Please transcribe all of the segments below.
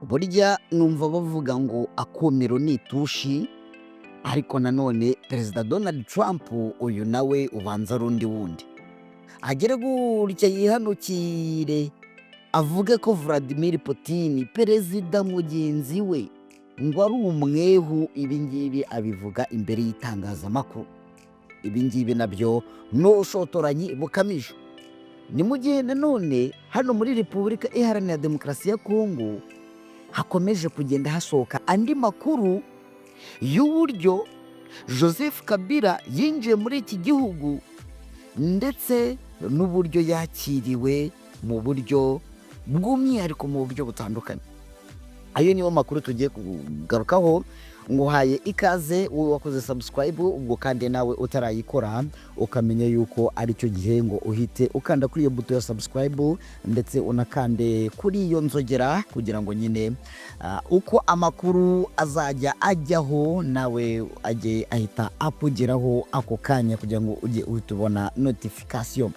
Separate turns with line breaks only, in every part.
burya numva bavuga ngo akumiro ni itushi, ariko nanone Perezida Donald Trump uyu nawe ubanza ari undi wundi. Agere gutya yihanukire avuge ko Vladimir Putin perezida mugenzi we ngo ari umwehu, ibingibi abivuga imbere y'itangazamakuru. Ibingibi nabyo n'ubushotoranyi bukamije. Ni mu gihe nanone hano muri Repubulika Iharanira Demokarasi ya Kongo hakomeje kugenda hasohoka andi makuru y'uburyo Joseph Kabila yinjiye muri iki gihugu ndetse n'uburyo yakiriwe mu buryo bw'umwihariko mu buryo butandukanye. Ayo niyo makuru tugiye kugarukaho. Nguhaye ikaze wowe wakoze subscribe, ubwo kandi nawe utarayikora ukamenya yuko ari cyo gihe ngo uhite ukanda kuri iyo buto ya subscribe ndetse unakande kuri iyo nzogera kugira ngo nyine uko amakuru azajya ajyaho nawe ajye ahita akugeraho ako kanya kugira ngo ujye utubona notification.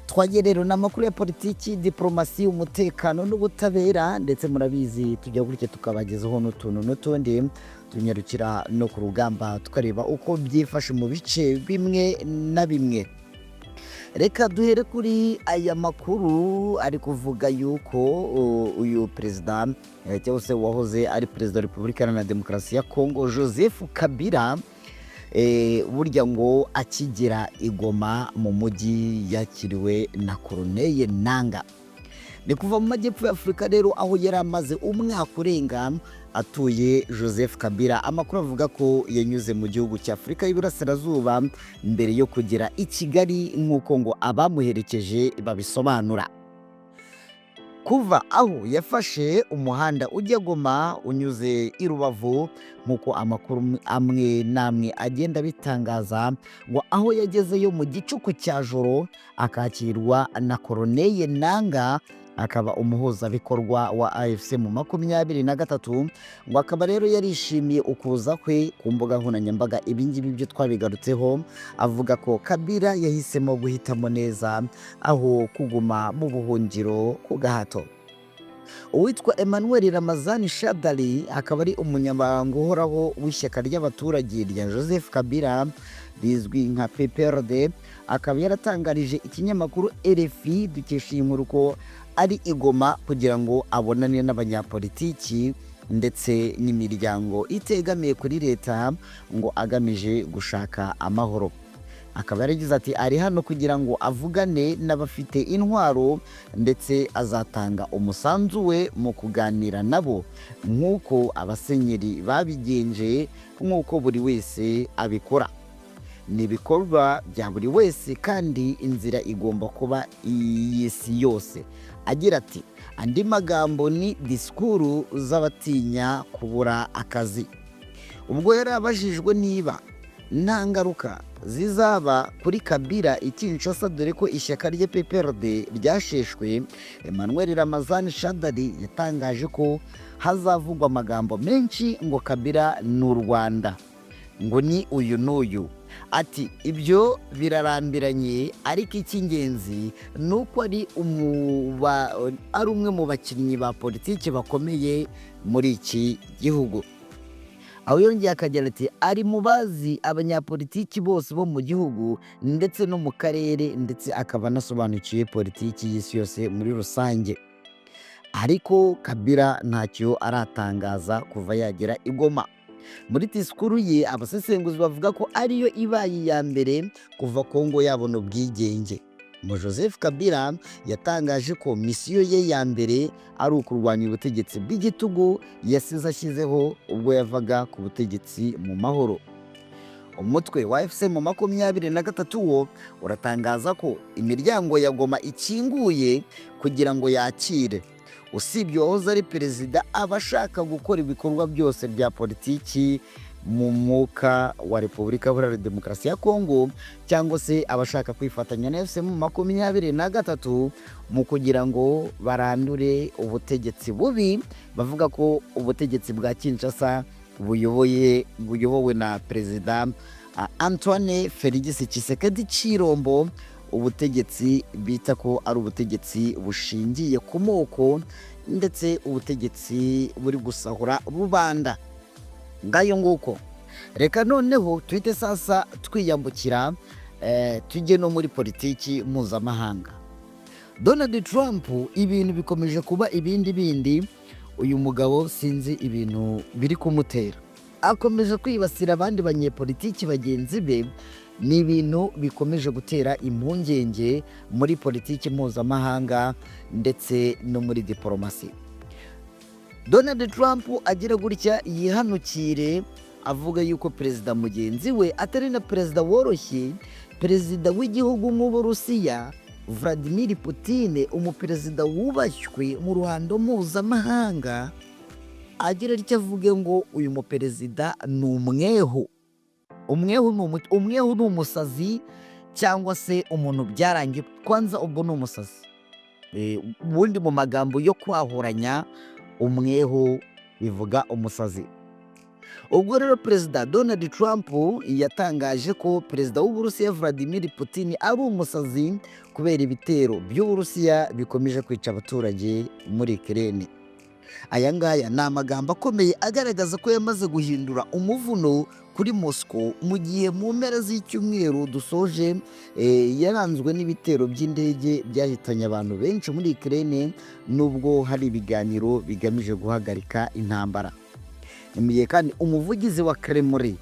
Twagiye rero n'amakuru ya politiki, diplomasi, umutekano n'ubutabera, ndetse murabizi tujya gutya tukabagezaho n'utuntu n'utundi. Tunyarukira no ku rugamba tukareba uko byifashe mu bice bimwe na bimwe. Reka duhere kuri aya makuru ari kuvuga yuko uyu perezida cyangwa se wahoze ari perezida wa Repubulika Iharanira Demokarasi ya Kongo Joseph Kabila burya ngo akigera i Goma mu mujyi yakiriwe na Colonel Nanga. Ni kuva mu majyepfo ya Afurika rero, aho yari amaze umwaka urenga atuye Joseph Kabila. Amakuru avuga ko yanyuze mu gihugu cya Afurika y'Iburasirazuba mbere yo kugera i Kigali nk'uko ngo abamuherekeje babisobanura. Kuva aho yafashe umuhanda ujya Goma unyuze i Rubavu nk'uko amakuru amwe namwe agenda bitangaza, ngo aho yagezeyo mu gicuku cya joro akakirwa na Colonel Nanga, akaba umuhuzabikorwa wa AFC mu 23, ngo akaba rero yarishimiye ukuza kwe ku mbuga nkoranyambaga. Ibingibi byo twabigarutseho, avuga ko Kabila yahisemo guhitamo neza aho kuguma mu buhungiro ku gahato. Uwitwa Emmanuel Ramazani Shadari akaba ari umunyamabanga uhoraho w'ishyaka ry'abaturage rya Joseph Kabila rizwi nka PPRD, akaba yaratangarije ikinyamakuru RFI dukesha iyi nkuru ko ari i Goma kugira ngo abonane n'abanyapolitiki ndetse n'imiryango itegamiye kuri leta ngo agamije gushaka amahoro. Akaba yaragize ati ari hano kugira ngo avugane n'abafite intwaro ndetse azatanga umusanzu we mu kuganira nabo nk'uko abasenyeri babigenje, nk'uko buri wese abikora. Ni ibikorwa bya buri wese kandi inzira igomba kuba iy'isi yose. Agira ati andi magambo ni disikuru z'abatinya kubura akazi. Ubwo yari abajijwe niba nta ngaruka zizaba kuri Kabila i Kinshasa dore ko ishyaka rye PPRD ryasheshwe, Emmanuel Ramazani Shadari yatangaje ko hazavugwa amagambo menshi ngo Kabila n'u Rwanda, ngo ni uyu n'uyu. Ati ibyo birarambiranye, ariko icy'ingenzi ni uko ari umwe mu bakinnyi ba politiki bakomeye muri iki gihugu. Aho yongeye akagira ati ari mu bazi abanyapolitiki bose bo mu gihugu ndetse no mu karere, ndetse akaba anasobanukiwe politiki y'isi yose muri rusange. Ariko Kabila ntacyo aratangaza kuva yagera i Goma. Muri disikuru ye abasesenguzi bavuga ko ariyo ibaye iya mbere kuva Kongo yabona ubwigenge. Joseph Kabila yatangaje ko misiyo ye ya mbere ari ukurwanya ubutegetsi bw'igitugu yasize ashyizeho ubwo yavaga ku butegetsi mu mahoro. Umutwe wa AFC mu 23 wo uratangaza ko imiryango ya Goma ikinguye kugira ngo yakire usibye wahoze ari perezida, abashaka gukora ibikorwa byose bya politiki mu mwuka wa Repubulika Iharanira Demokarasi ya Kongo, cyangwa se abashaka kwifatanya na AFC mu 23 mu kugira ngo barandure ubutegetsi bubi. Bavuga ko ubutegetsi bwa Kinshasa buyobowe na Perezida Antoine Felix Tshisekedi Chilombo, ubutegetsi bita ko ari ubutegetsi bushingiye ku moko, ndetse ubutegetsi buri gusahura rubanda. Ngayo nguko. Reka noneho tuhite sasa twiyambukira tujye no muri politiki mpuzamahanga. Donald Trump ibintu bikomeje kuba ibindi. Uyu mugabo sinzi ibintu biri kumutera, akomeje kwibasira abandi banyepolitiki bagenzi be. Ni ibintu bikomeje gutera impungenge muri politiki mpuzamahanga ndetse no muri diplomasi. Donald Trump agira gutya yihanukire avuga yuko perezida mugenzi we atari na perezida woroshye, perezida w'igihugu nk'Uburusiya Vladimir Putin, umuperezida wubashywe mu ruhando mpuzamahanga. Agira icyo avuge ngo uyu muperezida ni umwehu. Umwehu ni umusazi cyangwa se umuntu byarangiye. Kwanza ubwo ni umusazi. Ubundi mu magambo yo kwahuranya umwehu bivuga umusazi. Ubwo rero perezida Donald Trump yatangaje ko perezida w'Uburusiya Vladimir Putin ari umusazi kubera ibitero by'Uburusiya bikomeje kwica abaturage muri Ukraine. Aya ngaya ni amagambo akomeye agaragaza ko yamaze guhindura umuvuno kuri Moscow mu gihe mu mpera z'icyumweru dusoje yaranzwe n'ibitero by'indege byahitanye abantu benshi muri Ukraine, nubwo hari ibiganiro bigamije guhagarika intambara. Imiye kandi umuvugizi wa Kremlin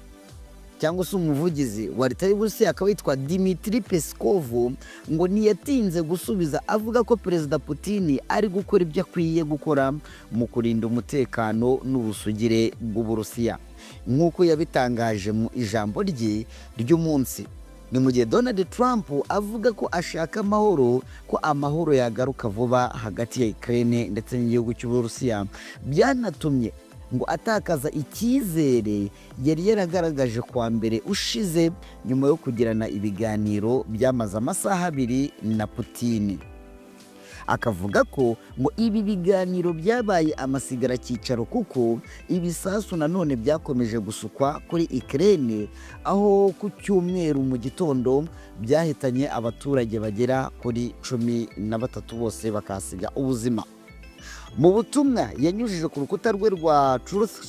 cyangwa se umuvugizi wa leta y'Uburusiya akaba yitwa Dmitry Peskov ngo ntiyatinze gusubiza avuga ko perezida Putin ari gukora ibyo akwiye gukora mu kurinda umutekano n'ubusugire bw'Uburusiya nk'uko yabitangaje mu ijambo rye ry'umunsi. Ni mu gihe Donald Trump avuga ko ashaka amahoro, ko amahoro yagaruka vuba hagati ya Ukraine ndetse n'igihugu cy'Uburusiya, byanatumye ngo atakaza icyizere yari yaragaragaje kuwa mbere ushize nyuma yo kugirana ibiganiro byamaze amasaha 2 na Putin. Akavuga ko ngo ibi biganiro byabaye amasigara cyicaro kuko ibisasu nanone byakomeje gusukwa kuri Ukraine, aho ku cyumweru mu gitondo byahitanye abaturage bagera kuri 13 bose bakasiga ubuzima. Mu butumwa yanyujije ku rukuta rwe rwa Truth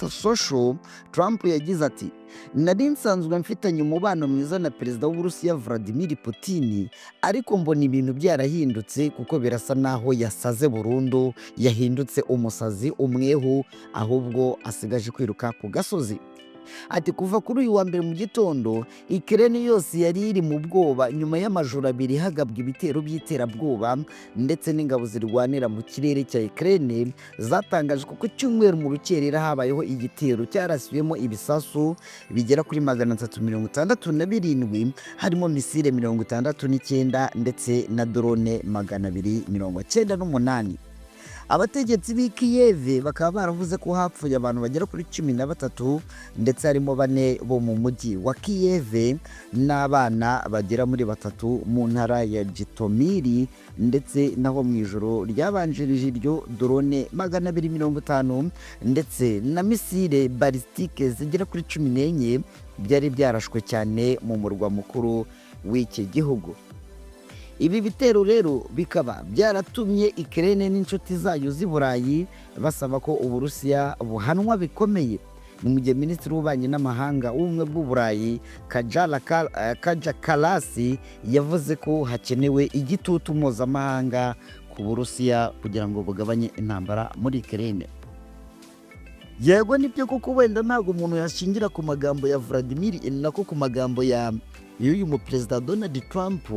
Social, Trump yagize ati: nari nsanzwe mfitanye umubano mwiza na perezida w'Uburusiya Vladimir Putin, ariko mbona ibintu byarahindutse kuko birasa naho yasaze burundu, yahindutse umusazi, umwehu, ahubwo asigaje kwiruka ku gasozi. Ati kuva kuri uyu wa mbere mu gitondo Ukraine yose yari iri mu bwoba nyuma y'amajoro 2 hagabwa ibitero by'iterabwoba, ndetse n'ingabo zirwanira mu kirere cya Ukraine zatangaje ko ku cyumweru mu rukerera habayeho igitero cyarasubiyemo ibisasu bigera kuri 367, harimo misile 69 ndetse na drone 298. Abategetsi b'i Kiev bakaba baravuze ko hapfuye abantu bagera kuri 13, ndetse harimo 4 bo mu mujyi wa Kiev n'abana bagera muri 3 mu ntara ya Jitomiri, ndetse naho mu ijoro ryabanjirije iryo drone 250 ndetse na misile balistike zigera kuri 14 byari byarashwe cyane mu murwa mukuru w'iki gihugu. Ibi bitero rero bikaba byaratumye Ukraine n'inshuti zayo z'i Burayi basaba ko Uburusiya buhanwa bikomeye. Ni mu gihe Minisitiri w'Ububanyi n'Amahanga w'Ubumwe bw'Uburayi Kaja Kalasi yavuze ko hakenewe igitutu mpuzamahanga ku Burusiya kugira ngo bugabanye intambara muri Ukraine. Yego nibyo koko wenda ntabwo umuntu yashingira ku magambo ya Vladimir nako ku magambo y'uyu muperezida Donald Trump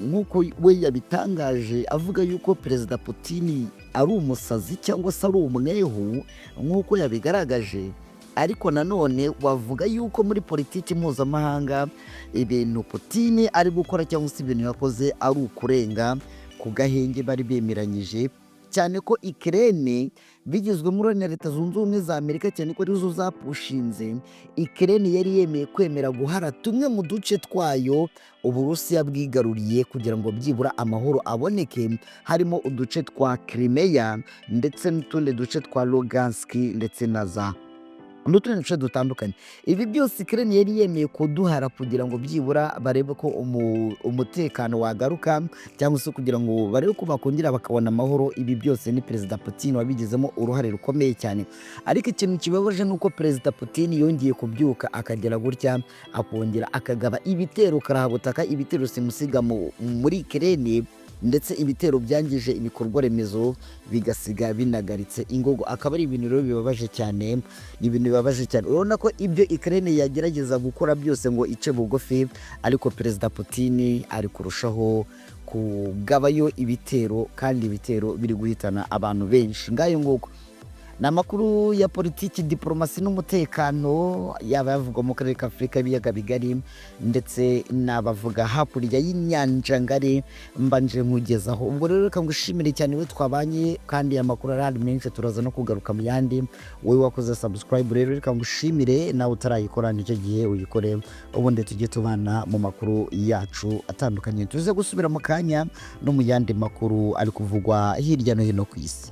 nk'uko we yabitangaje avuga yuko perezida Putin ari umusazi cyangwa se ari umwehu nk'uko yabigaragaje, ariko nanone wavuga yuko muri politiki mpuzamahanga ibintu Putin ari gukora cyangwa se ibintu yakoze ari ukurenga ku gahenge bari bemeranyije, cyane ko Ukraine bigizwe muri Leta Zunze Ubumwe za Amerika cyane ko arizo zapushinze. Ukraine yari yemeye kwemera guhara tumwe mu duce twayo Uburusiya bwigaruriye kugira ngo byibura amahoro aboneke, harimo uduce twa Crimea ndetse n'utundi duce twa Lugansk ndetse na za n'utundi duce dutandukanye. Ibi byose Ukraine yari yemeye kuduhara kugira ngo byibura barebe ko umutekano wagaruka, cyangwa se kugira ngo barebe ko bakongera bakabona amahoro. Ibi byose ni Perezida Putin wabigizemo uruhare rukomeye cyane. Ariko ikintu kibabaje ni uko Perezida Putin yongeye kubyuka akagera gutya akongera akagaba ibitero karahabutaka, ibitero simusiga muri Ukraine, ndetse ibitero byangije ibikorwa remezo bigasiga binagaritse ingogo. Akaba ari ibintu rero bibabaje cyane, ni ibintu bibabaje cyane. Urabona ko ibyo Ukraine yagerageza gukora byose ngo ice bugufi, ariko Perezida Putin ari kurushaho kugabayo ibitero, kandi ibitero biri guhitana abantu benshi. Ngayo nguko ni amakuru ya politiki, diplomasi n'umutekano, yaba yavugwa mu karere ka Afurika y'ibiyaga bigari ndetse n'abavuga hakurya y'inyanja ngari, mbanje nkugezaho. Ubwo rero reka ngushimire cyane we twabanye, kandi amakuru arahari menshi, turaza no kugaruka mu yandi. Wowe wakoze subscribe rero reka ngushimire, nawe utarayikora nicyo gihe uyikore, ubundi tujye tubana mu makuru yacu atandukanye. Tuze gusubira mu kanya no mu yandi makuru ari kuvugwa hirya no hino ku isi.